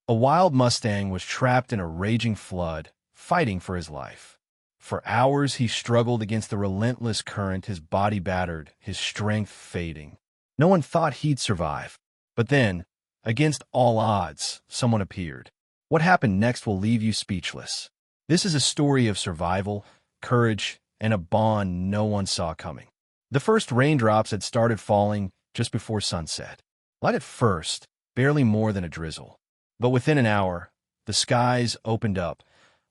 A wild Mustang was trapped in a raging flood, fighting for his life. For hours he struggled against the relentless current, his body battered, his strength fading. No one thought he'd survive. But then, against all odds, someone appeared. What happened next will leave you speechless. This is a story of survival, courage, and a bond no one saw coming. The first raindrops had started falling just before sunset. Light at first, barely more than a drizzle. But within an hour, the skies opened up,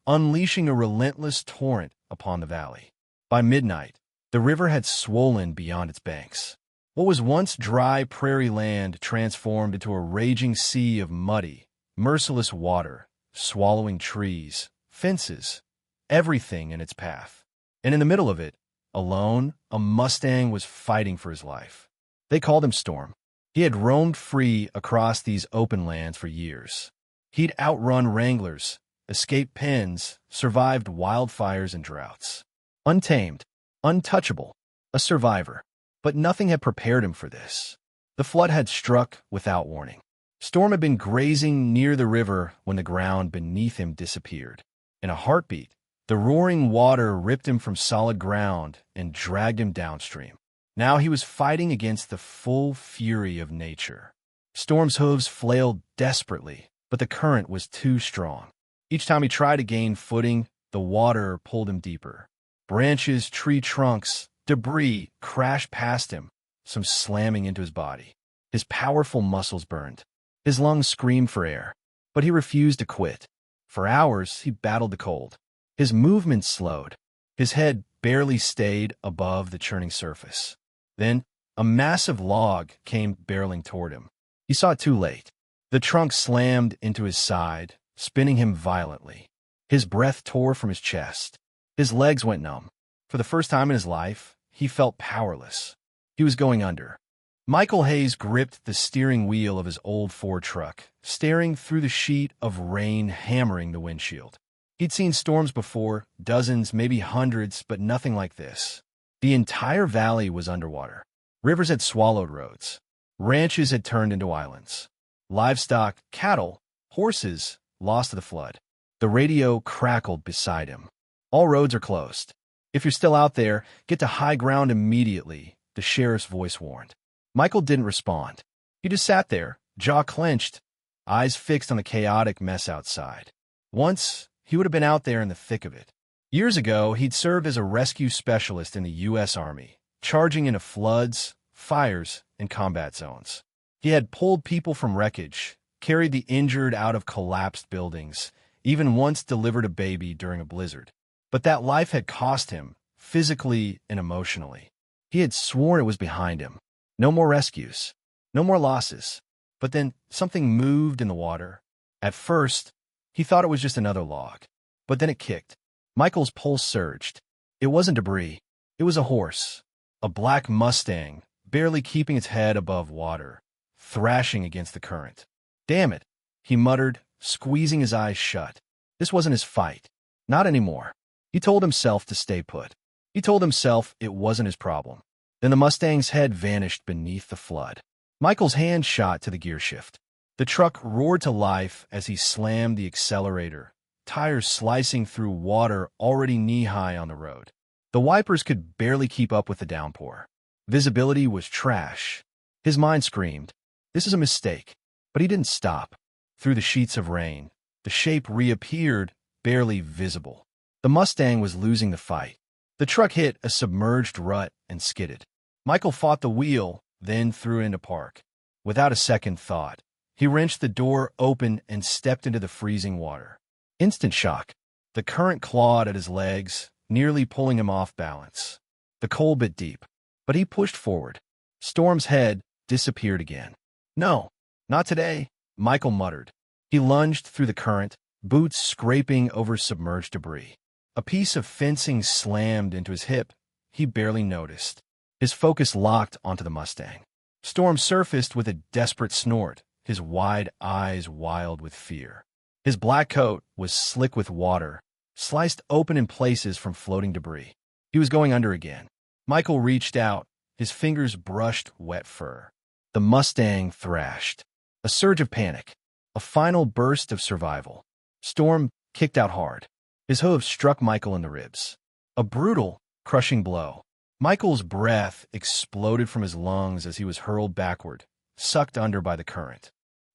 unleashing a relentless torrent upon the valley. By midnight, the river had swollen beyond its banks. What was once dry prairie land transformed into a raging sea of muddy, merciless water, swallowing trees, fences, everything in its path. And in the middle of it, alone, a Mustang was fighting for his life. They called him Storm. He had roamed free across these open lands for years. He'd outrun wranglers, escaped pens, survived wildfires and droughts. Untamed, untouchable, a survivor. But nothing had prepared him for this. The flood had struck without warning. Storm had been grazing near the river when the ground beneath him disappeared. In a heartbeat, the roaring water ripped him from solid ground and dragged him downstream. Now he was fighting against the full fury of nature. Storm's hooves flailed desperately, but the current was too strong. Each time he tried to gain footing, the water pulled him deeper. Branches, tree trunks, debris crashed past him, some slamming into his body. His powerful muscles burned. His lungs screamed for air, but he refused to quit. For hours, he battled the cold. His movements slowed. His head barely stayed above the churning surface. Then, a massive log came barreling toward him. He saw it too late. The trunk slammed into his side, spinning him violently. His breath tore from his chest. His legs went numb. For the first time in his life, he felt powerless. He was going under. Michael Hayes gripped the steering wheel of his old Ford truck, staring through the sheet of rain hammering the windshield. He'd seen storms before, dozens, maybe hundreds, but nothing like this. The entire valley was underwater. Rivers had swallowed roads. Ranches had turned into islands. Livestock, cattle, horses, lost to the flood. The radio crackled beside him. All roads are closed. If you're still out there, get to high ground immediately, the sheriff's voice warned. Michael didn't respond. He just sat there, jaw clenched, eyes fixed on the chaotic mess outside. Once, he would have been out there in the thick of it. Years ago, he'd served as a rescue specialist in the U.S. Army, charging into floods, fires, and combat zones. He had pulled people from wreckage, carried the injured out of collapsed buildings, even once delivered a baby during a blizzard. But that life had cost him, physically and emotionally. He had sworn it was behind him. No more rescues, no more losses. But then something moved in the water. At first, he thought it was just another log. But then it kicked. Michael's pulse surged. It wasn't debris. It was a horse. A black Mustang, barely keeping its head above water, thrashing against the current. Damn it, he muttered, squeezing his eyes shut. This wasn't his fight. Not anymore. He told himself to stay put. He told himself it wasn't his problem. Then the Mustang's head vanished beneath the flood. Michael's hand shot to the gear shift. The truck roared to life as he slammed the accelerator, tires slicing through water already knee-high on the road. The wipers could barely keep up with the downpour. Visibility was trash. His mind screamed, "This is a mistake." But he didn't stop. Through the sheets of rain, the shape reappeared, barely visible. The Mustang was losing the fight. The truck hit a submerged rut and skidded. Michael fought the wheel, then threw it into park. Without a second thought, he wrenched the door open and stepped into the freezing water. Instant shock. The current clawed at his legs, nearly pulling him off balance. The cold bit deep, but he pushed forward. Storm's head disappeared again. "No, not today," Michael muttered. He lunged through the current, boots scraping over submerged debris. A piece of fencing slammed into his hip. He barely noticed. His focus locked onto the Mustang. Storm surfaced with a desperate snort, his wide eyes wild with fear. His black coat was slick with water, sliced open in places from floating debris. He was going under again. Michael reached out. His fingers brushed wet fur. The Mustang thrashed. A surge of panic. A final burst of survival. Storm kicked out hard. His hooves struck Michael in the ribs. A brutal, crushing blow. Michael's breath exploded from his lungs as he was hurled backward, sucked under by the current.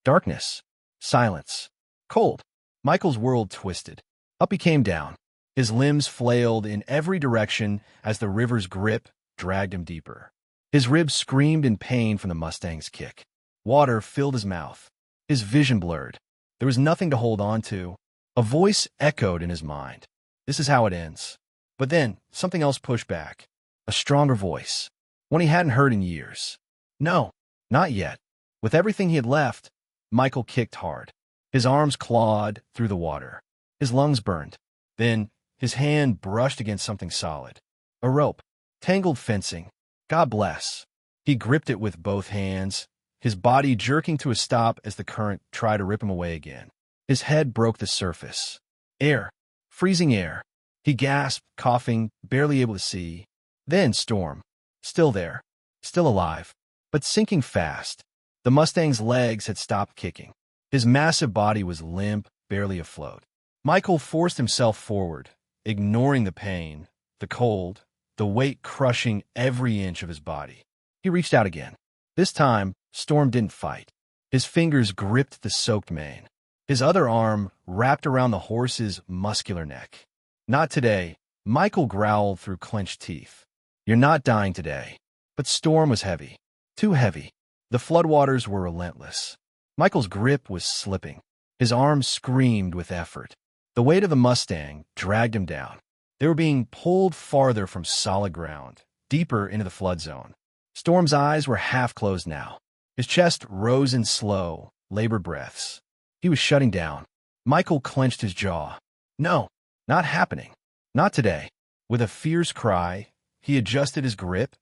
Darkness. Silence. Cold. Michael's world twisted. Up he came down. His limbs flailed in every direction as the river's grip dragged him deeper. His ribs screamed in pain from the Mustang's kick. Water filled his mouth. His vision blurred. There was nothing to hold on to. A voice echoed in his mind. This is how it ends. But then, something else pushed back. A stronger voice. One he hadn't heard in years. No, not yet. With everything he had left, Michael kicked hard. His arms clawed through the water. His lungs burned. Then, his hand brushed against something solid. A rope. Tangled fencing. God bless. He gripped it with both hands, his body jerking to a stop as the current tried to rip him away again. His head broke the surface. Air. Freezing air. He gasped, coughing, barely able to see. Then Storm. Still there. Still alive. But sinking fast. The Mustang's legs had stopped kicking. His massive body was limp, barely afloat. Michael forced himself forward, ignoring the pain, the cold, the weight crushing every inch of his body. He reached out again. This time, Storm didn't fight. His fingers gripped the soaked mane. His other arm wrapped around the horse's muscular neck. Not today, Michael growled through clenched teeth. You're not dying today. But Storm was heavy. Too heavy. The floodwaters were relentless. Michael's grip was slipping. His arms screamed with effort. The weight of the Mustang dragged him down. They were being pulled farther from solid ground, deeper into the flood zone. Storm's eyes were half closed now. His chest rose in slow, labored breaths. He was shutting down. Michael clenched his jaw. No, not happening. Not today. With a fierce cry, he adjusted his grip,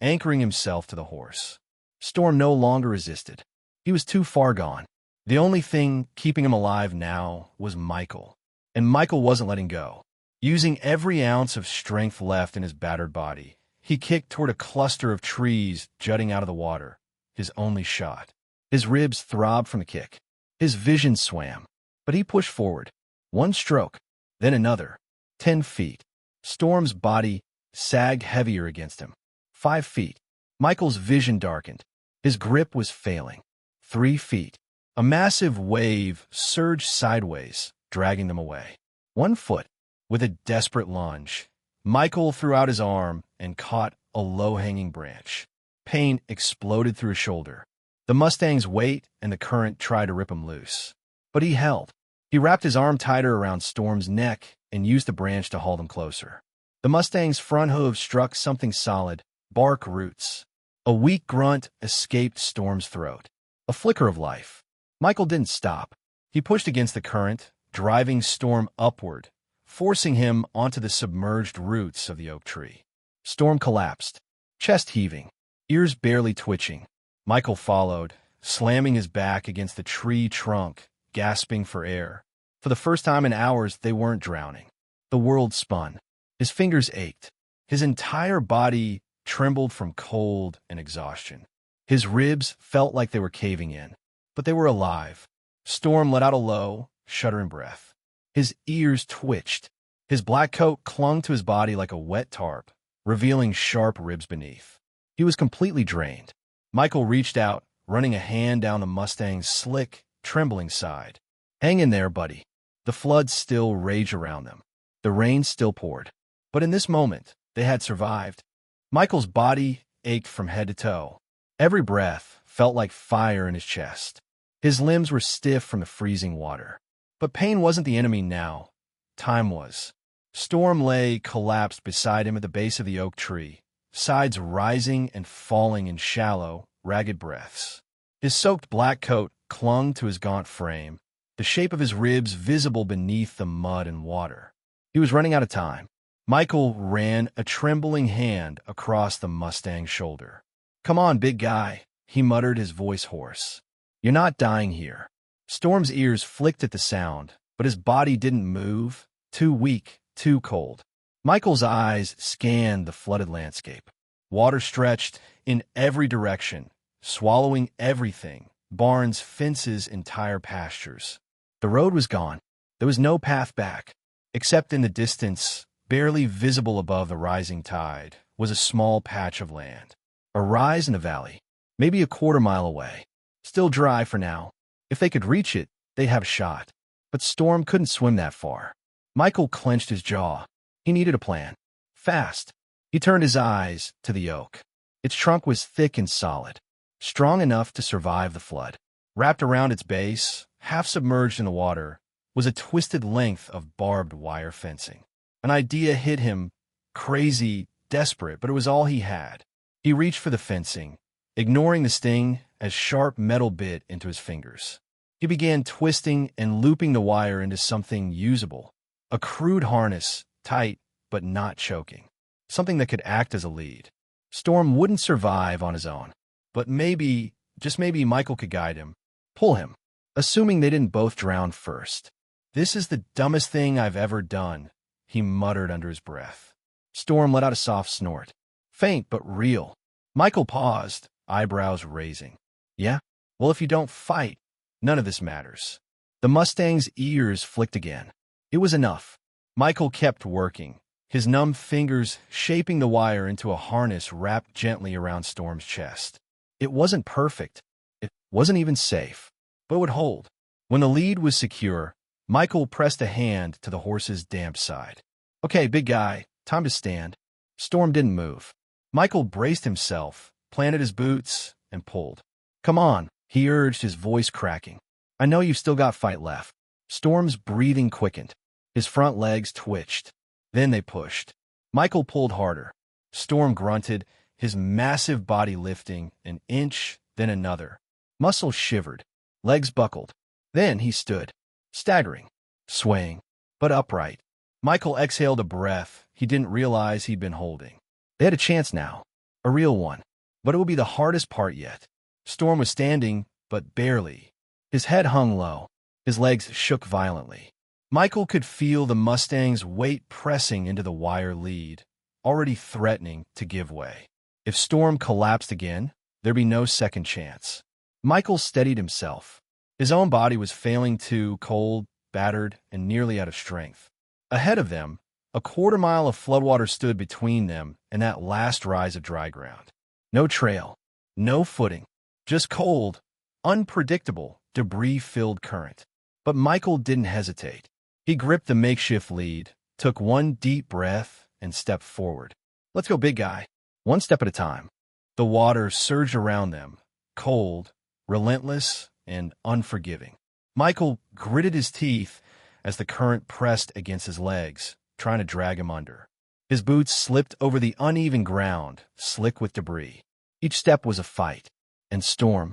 anchoring himself to the horse. Storm no longer resisted. He was too far gone. The only thing keeping him alive now was Michael. And Michael wasn't letting go. Using every ounce of strength left in his battered body, he kicked toward a cluster of trees jutting out of the water, his only shot. His ribs throbbed from the kick. His vision swam, but he pushed forward. One stroke, then another. 10 feet. Storm's body sagged heavier against him. 5 feet. Michael's vision darkened. His grip was failing. 3 feet. A massive wave surged sideways, dragging them away. 1 foot. With a desperate lunge, Michael threw out his arm and caught a low-hanging branch. Pain exploded through his shoulder. The Mustang's weight and the current tried to rip him loose. But he held. He wrapped his arm tighter around Storm's neck and used the branch to haul them closer. The Mustang's front hooves struck something solid, bark roots. A weak grunt escaped Storm's throat. A flicker of life. Michael didn't stop. He pushed against the current, driving Storm upward, forcing him onto the submerged roots of the oak tree. Storm collapsed, chest heaving, ears barely twitching. Michael followed, slamming his back against the tree trunk, gasping for air. For the first time in hours, they weren't drowning. The world spun. His fingers ached. His entire body trembled from cold and exhaustion. His ribs felt like they were caving in, but they were alive. Storm let out a low, shuddering breath. His ears twitched. His black coat clung to his body like a wet tarp, revealing sharp ribs beneath. He was completely drained. Michael reached out, running a hand down the Mustang's slick, trembling side. Hang in there, buddy. The flood still raged around them. The rain still poured. But in this moment, they had survived. Michael's body ached from head to toe. Every breath felt like fire in his chest. His limbs were stiff from the freezing water. But pain wasn't the enemy now. Time was. Storm lay collapsed beside him at the base of the oak tree, sides rising and falling in shallow, ragged breaths. His soaked black coat clung to his gaunt frame, the shape of his ribs visible beneath the mud and water. He was running out of time. Michael ran a trembling hand across the Mustang's shoulder. "Come on, big guy," he muttered, his voice hoarse. "You're not dying here." Storm's ears flicked at the sound, but his body didn't move, too weak, too cold. Michael's eyes scanned the flooded landscape. Water stretched in every direction, swallowing everything, barns, fences, entire pastures. The road was gone. There was no path back, except in the distance, barely visible above the rising tide, was a small patch of land. A rise in a valley, maybe a quarter-mile away. Still dry for now. If they could reach it, they'd have a shot. But Storm couldn't swim that far. Michael clenched his jaw. He needed a plan. Fast. He turned his eyes to the oak. Its trunk was thick and solid, strong enough to survive the flood. Wrapped around its base, half submerged in the water, was a twisted length of barbed wire fencing. An idea hit him, crazy, desperate, but it was all he had. He reached for the fencing, ignoring the sting as sharp metal bit into his fingers. He began twisting and looping the wire into something usable. A crude harness, tight but not choking. Something that could act as a lead. Storm wouldn't survive on his own. But maybe, just maybe, Michael could guide him, pull him, assuming they didn't both drown first. "This is the dumbest thing I've ever done," he muttered under his breath. Storm let out a soft snort. Faint but real. Michael paused, eyebrows raising. "Yeah? Well, if you don't fight, none of this matters." The Mustang's ears flicked again. It was enough. Michael kept working, his numb fingers shaping the wire into a harness wrapped gently around Storm's chest. It wasn't perfect. It wasn't even safe, but it would hold. When the lead was secure, Michael pressed a hand to the horse's damp side. "Okay, big guy, time to stand." Storm didn't move. Michael braced himself, planted his boots, and pulled. "Come on," he urged, his voice cracking. "I know you've still got fight left." Storm's breathing quickened. His front legs twitched. Then they pushed. Michael pulled harder. Storm grunted, his massive body lifting an inch, then another. Muscles shivered. Legs buckled. Then he stood, staggering, swaying, but upright. Michael exhaled a breath he didn't realize he'd been holding. They had a chance now. A real one. But it would be the hardest part yet. Storm was standing, but barely. His head hung low. His legs shook violently. Michael could feel the Mustang's weight pressing into the wire lead, already threatening to give way. If Storm collapsed again, there'd be no second chance. Michael steadied himself. His own body was failing too, cold, battered, and nearly out of strength. Ahead of them, a quarter-mile of floodwater stood between them and that last rise of dry ground. No trail, no footing, just cold, unpredictable, debris-filled current. But Michael didn't hesitate. He gripped the makeshift lead, took one deep breath, and stepped forward. "Let's go, big guy." One step at a time. The water surged around them, cold, relentless, and unforgiving. Michael gritted his teeth as the current pressed against his legs, trying to drag him under. His boots slipped over the uneven ground, slick with debris. Each step was a fight. And Storm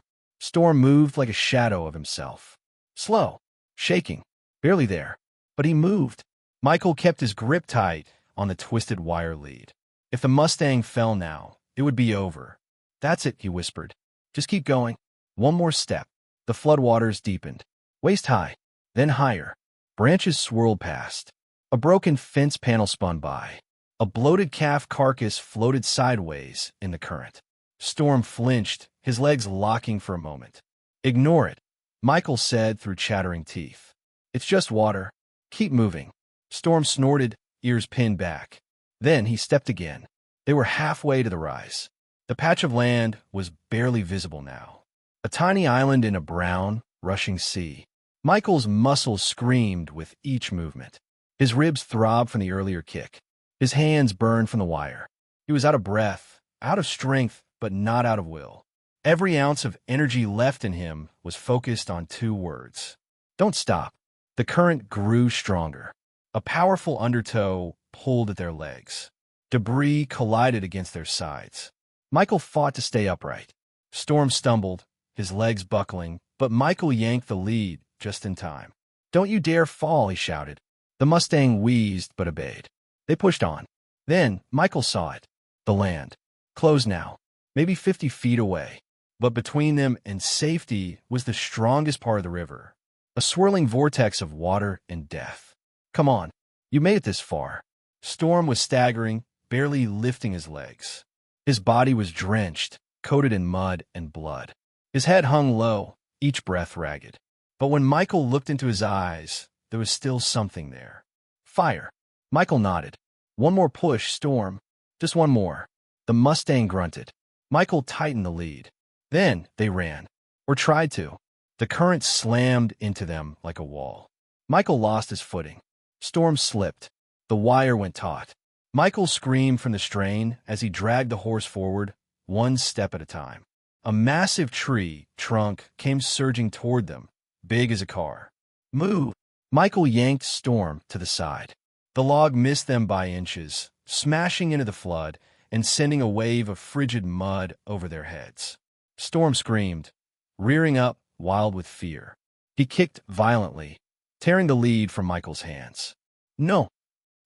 moved like a shadow of himself. Slow, shaking, barely there. But he moved. Michael kept his grip tight on the twisted wire lead. If the Mustang fell now, it would be over. "That's it," he whispered. "Just keep going. One more step." The floodwaters deepened. Waist high, then higher. Branches swirled past. A broken fence panel spun by. A bloated calf carcass floated sideways in the current. Storm flinched, his legs locking for a moment. "Ignore it," Michael said through chattering teeth. "It's just water. Keep moving." Storm snorted, ears pinned back. Then he stepped again. They were halfway to the rise. The patch of land was barely visible now. A tiny island in a brown, rushing sea. Michael's muscles screamed with each movement. His ribs throbbed from the earlier kick. His hands burned from the wire. He was out of breath, out of strength, but not out of will. Every ounce of energy left in him was focused on two words. Don't stop. The current grew stronger. A powerful undertow pulled at their legs. Debris collided against their sides. Michael fought to stay upright. Storm stumbled, his legs buckling, but Michael yanked the lead just in time. "Don't you dare fall," he shouted. The Mustang wheezed but obeyed. They pushed on. Then Michael saw it. The land. Closed now. Maybe 50 feet away. But between them and safety was the strongest part of the river. A swirling vortex of water and death. "Come on. You made it this far." Storm was staggering, barely lifting his legs. His body was drenched, coated in mud and blood. His head hung low, each breath ragged. But when Michael looked into his eyes, there was still something there. Fire. Michael nodded. One more push, Storm. Just one more. The Mustang grunted. Michael tightened the lead. Then they ran. Or tried to. The current slammed into them like a wall. Michael lost his footing. Storm slipped. The wire went taut. Michael screamed from the strain as he dragged the horse forward, one step at a time. A massive tree trunk came surging toward them, big as a car. Move! Michael yanked Storm to the side. The log missed them by inches, smashing into the flood and sending a wave of frigid mud over their heads. Storm screamed, rearing up, wild with fear. He kicked violently, tearing the lead from Michael's hands. No!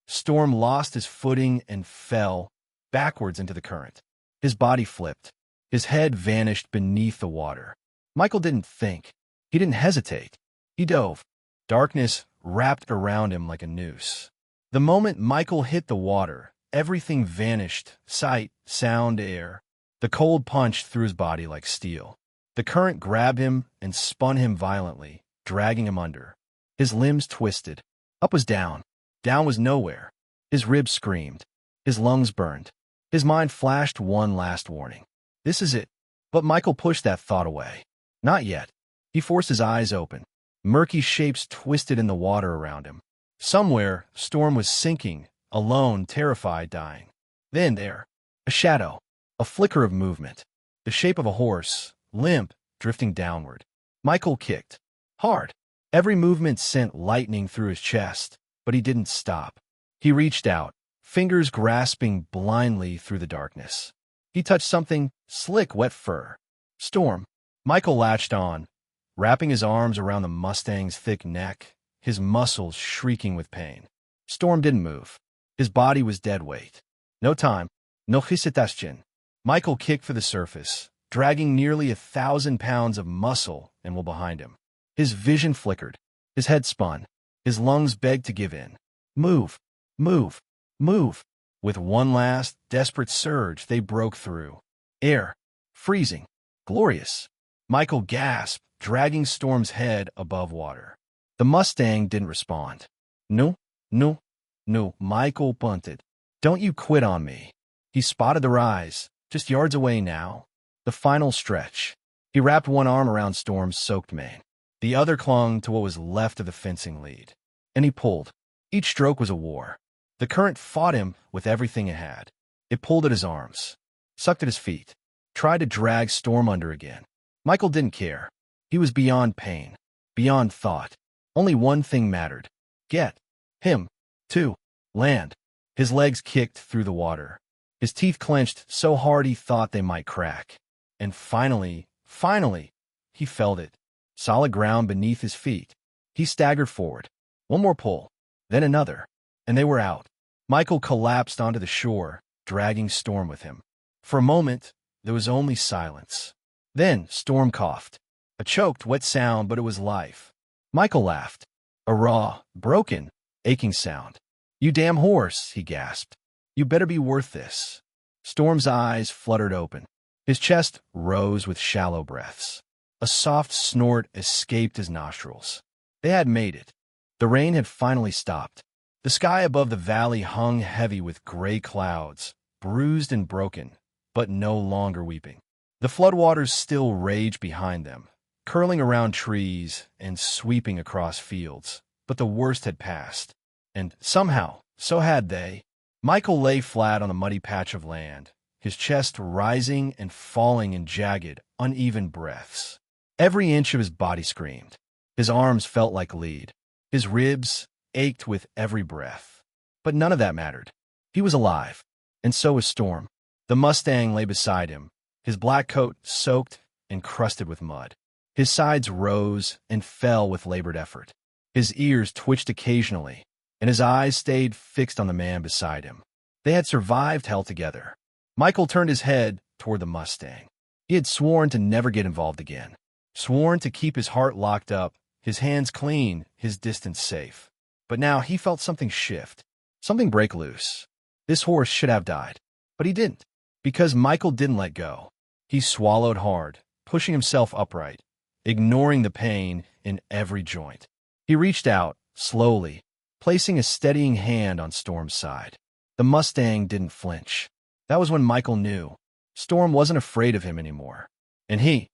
Storm lost his footing and fell backwards into the current. His body flipped. His head vanished beneath the water. Michael didn't think. He didn't hesitate. He dove. Darkness wrapped around him like a noose. The moment Michael hit the water, everything vanished. Sight, sound, air. The cold punched through his body like steel. The current grabbed him and spun him violently, dragging him under. His limbs twisted. Up was down. Down was nowhere. His ribs screamed. His lungs burned. His mind flashed one last warning. This is it. But Michael pushed that thought away. Not yet. He forced his eyes open. Murky shapes twisted in the water around him. Somewhere, Storm was sinking, alone, terrified, dying. Then there, a shadow, a flicker of movement, the shape of a horse, limp, drifting downward. Michael kicked. Hard. Every movement sent lightning through his chest, but he didn't stop. He reached out, fingers grasping blindly through the darkness. He touched something, slick, wet fur. Storm. Michael latched on, wrapping his arms around the Mustang's thick neck, his muscles shrieking with pain. Storm didn't move. His body was dead weight. No time. No hesitation. Michael kicked for the surface, dragging nearly 1,000 pounds of muscle and will behind him. His vision flickered. His head spun. His lungs begged to give in. Move. Move. Move. With one last, desperate surge, they broke through. Air. Freezing. Glorious. Michael gasped, dragging Storm's head above water. The Mustang didn't respond. No, no, no, Michael bunted. Don't you quit on me. He spotted the rise, just yards away now. The final stretch. He wrapped one arm around Storm's soaked mane. The other clung to what was left of the fencing lead. And he pulled. Each stroke was a war. The current fought him with everything it had. It pulled at his arms, sucked at his feet, tried to drag Storm under again. Michael didn't care. He was beyond pain, beyond thought. Only one thing mattered. Get him to land. His legs kicked through the water. His teeth clenched so hard he thought they might crack. And finally, he felt it. Solid ground beneath his feet. He staggered forward. One more pull, then another, and they were out. Michael collapsed onto the shore, dragging Storm with him. For a moment, there was only silence. Then Storm coughed. A choked, wet sound, but it was life. Michael laughed. A raw, broken, aching sound. You damn horse, he gasped. You better be worth this. Storm's eyes fluttered open. His chest rose with shallow breaths. A soft snort escaped his nostrils. They had made it. The rain had finally stopped. The sky above the valley hung heavy with gray clouds, bruised and broken, but no longer weeping. The floodwaters still raged behind them, curling around trees and sweeping across fields, but the worst had passed. And somehow, so had they. Michael lay flat on a muddy patch of land, his chest rising and falling in jagged, uneven breaths. Every inch of his body screamed. His arms felt like lead. His ribs ached with every breath. But none of that mattered. He was alive, and so was Storm. The Mustang lay beside him, his black coat soaked and crusted with mud. His sides rose and fell with labored effort. His ears twitched occasionally, and his eyes stayed fixed on the man beside him. They had survived hell together. Michael turned his head toward the Mustang. He had sworn to never get involved again, sworn to keep his heart locked up, his hands clean, his distance safe. But now he felt something shift, something break loose. This horse should have died, but he didn't, because Michael didn't let go. He swallowed hard, pushing himself upright, ignoring the pain in every joint. He reached out, slowly, placing a steadying hand on Storm's side. The Mustang didn't flinch. That was when Michael knew. Storm wasn't afraid of him anymore. And he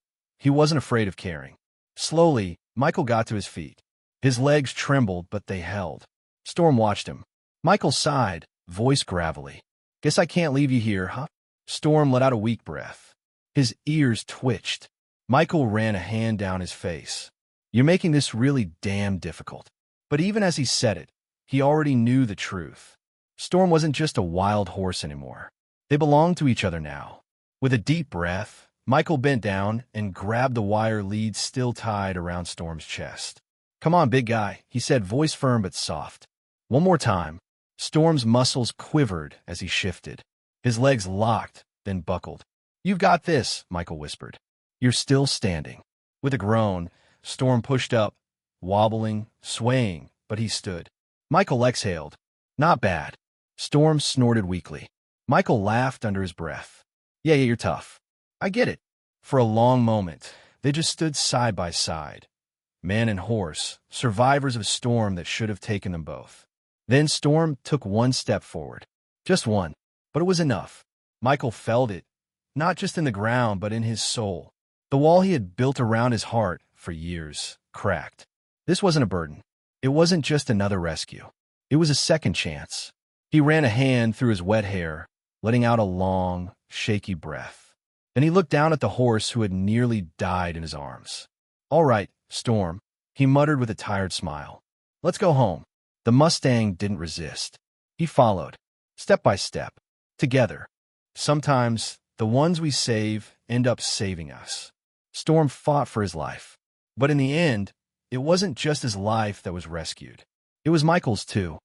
wasn't afraid of caring. Slowly, Michael got to his feet. His legs trembled, but they held. Storm watched him. Michael sighed, voice gravelly. "Guess I can't leave you here, huh?" Storm let out a weak breath. His ears twitched. Michael ran a hand down his face. "You're making this really damn difficult." But even as he said it, he already knew the truth. Storm wasn't just a wild horse anymore. They belonged to each other now. With a deep breath, Michael bent down and grabbed the wire lead still tied around Storm's chest. "Come on, big guy," he said, voice firm but soft. One more time. Storm's muscles quivered as he shifted. His legs locked, then buckled. "You've got this," Michael whispered. "You're still standing." With a groan, Storm pushed up, wobbling, swaying, but he stood. Michael exhaled. "Not bad." Storm snorted weakly. Michael laughed under his breath. Yeah, you're tough. I get it." For a long moment, they just stood side by side. Man and horse, survivors of a storm that should have taken them both. Then Storm took one step forward. Just one. But it was enough. Michael felt it, not just in the ground, but in his soul. The wall he had built around his heart for years cracked. This wasn't a burden. It wasn't just another rescue. It was a second chance. He ran a hand through his wet hair, letting out a long, shaky breath. Then he looked down at the horse who had nearly died in his arms. "All right, Storm," he muttered with a tired smile. "Let's go home." The Mustang didn't resist. He followed, step by step, together. Sometimes, the ones we save end up saving us. Storm fought for his life. But in the end, it wasn't just his life that was rescued. It was Michael's too.